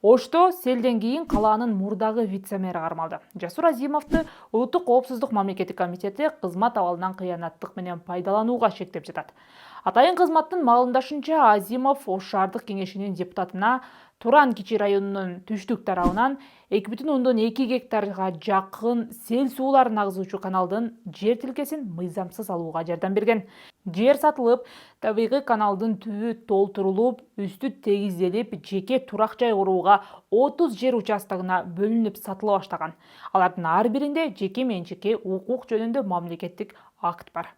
Ошто селден кийин калаанын мурдагы вице-мэри кармалды. Жасур Азимовду Улуттук коопсуздук мамлекеттик комитети кызмат абалынан кыянаттык менен пайдаланууга шектеп жатат. Атайын кызматтын маалымдашынча, Азимов Ош шаардык кеңешинин депутатына Туран кичи районунун түштүк тарабынан 2,2 гектарга жакын сел сууларын агызуучу каналдын жер тилкесин мыйзамсыз алууга жардам берген. Жер сатылып, табигый каналдын түбү толтурулуп, үстү тегизделип, жеке турак жай курууга 30 жер участогуна бөлүнүп сатыла баштаган. Алардын ар биринде жеке менчикке укук жөнүндө мамлекеттик акт бар.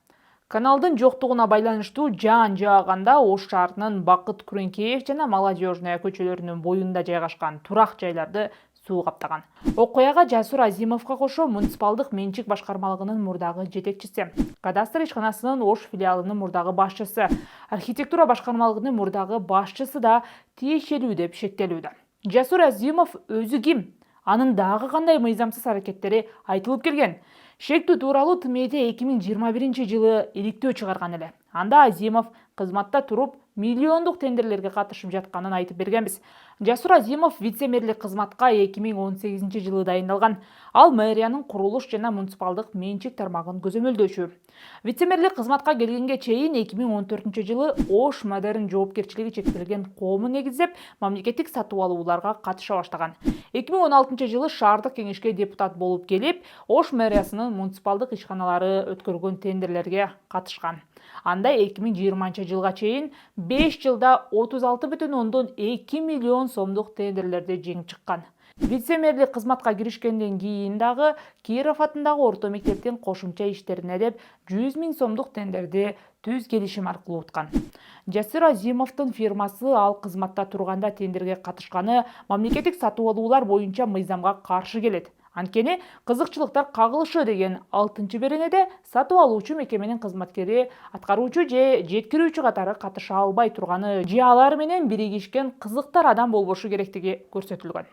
Каналдын жоктугуна байланыштуу жаан жааганда Ош шаарынын Бакыт Күреңкеев жана Молодежная көчөлөрүнүн боюнда жайгашкан турак жайларды суу каптаган. Окуяга Жасур Азимовго кошо муниципалдык менчик башкармалыгынын мурдагы жетекчиси, кадастр ишканасынын Ош филиалынын мурдагы башчысы, архитектура башкармалыгынын мурдагы башчысы да тиешелүү деп шектелүүдө. Жасур Азимов өзү ким? Анын дагы кандай мыйзамсыз аракеттери айтылып келген? Шектүү тууралуу ТМЭде 2021 жылы иликтөө чыгарган эле. Анда Азимов кызматта туруп миллиондук тендерлерге катышып жатканын айтып бергенбиз. Жасур Азимов вице-мэрлик кызматка 2018 жылы дайындалган. Ал мэриянын курулуш жана муниципалдык менчик тармагын көзөмөлдөөчү. Вице-мэрлик кызматка келгенге чейин 2014 жылы Ош Модерн жоопкерчилиги чектелген коомун негиздеп, мамлекеттик сатып алууларга катыша баштаган. 2016 жылы шаардык кеңешке депутат болуп келип, Ош мэриясынын муниципалдык ишканалары өткөргөн тендерлерге катышкан. Анда 2020 жылга чейин 5 жылда 36,2 миллион сомдук тендерлерди жеңип чыккан. Вице-мэрлик кызматка киришкенден кийин дагы Киров атындагы орто мектептин кошумча иштерине деп 100 000 сомдук тендерди түз келишим аркылуу уткан. Жасур Азимовдун фирмасы ал кызматта турганда тендерге катышканы мамлекеттик сатып алуулар боюнча мыйзамга каршы келет. Анткени кызыкчылыктар кагылышы деген 6-беренеде сатып алуучу мекеменин кызматкери, аткаруучу же жеткирүүчү катары катыша албай турганы же алар менен биригишкен кызыктар адам болбошу керектиги көрсөтүлгөн.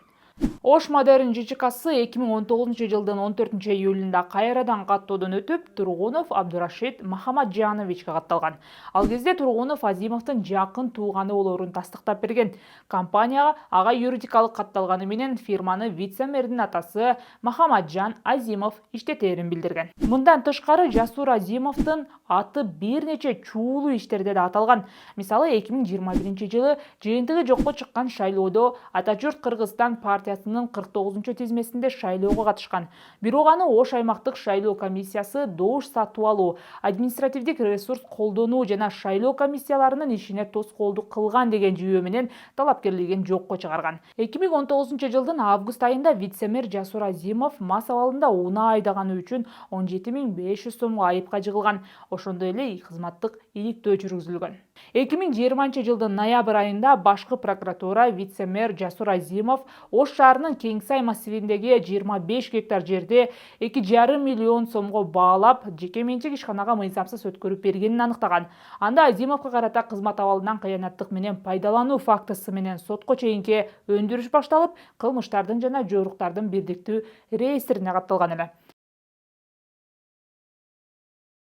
Ош Модерн ЖЧКсы 2019 жылдын 14 июлунда кайрадан каттоодон өтүп, Тургунов Абдурашид Махамаджановичке катталган. Ал кезде Тургунов Азимовдун жакын тууганы болоорун тастыктап берген. Компанияга ага юридикалык катталганы менен фирманы вице-мэрдин атасы Махамаджан Азимов иштетерин билдирген. Мындан тышкары Жасур Азимовдун аты бир нече чуулуу иштерде да аталган. Мисалы 2021 жылы жыйынтыгы жокко чыккан шайлоодо Атажурт Кыргызстан партиясынын 49-тизмесинде шайлоого катышкан. Бирок аны Ош аймактык шайлоо комиссиясы добуш сатып алуу, административдик ресурс колдонуу жана шайлоо комиссияларынын ишине тоскоолдук кылган деген жүйө менен талапкерлигин жокко чыгарган. 2019 жылдын август айында вице-мэр Жасур Азимов мас абалында унаа айдаганы үчүн 17 500 сомго айыпка жыгылган. Ошондой эле кызматтык иликтөө жүргүзүлгөн. 2020 жылдын ноябрь айында башкы прокуратура вице-мэр Жасур Азимов Ош шаарынын Кеңсай массивиндеги 25 гектар жерде 2,5 миллион сомго баалап, жеке менчик ишканага мыйзамсыз өткөрүп бергенин аныктаган. Анда Азимовго карата кызмат абалынан кыянаттык менен пайдалануу фактысы менен сотко чейинки өндүрүш башталып, кылмыштардын жана жоруктардын бирдиктүү реестрине катталган эле.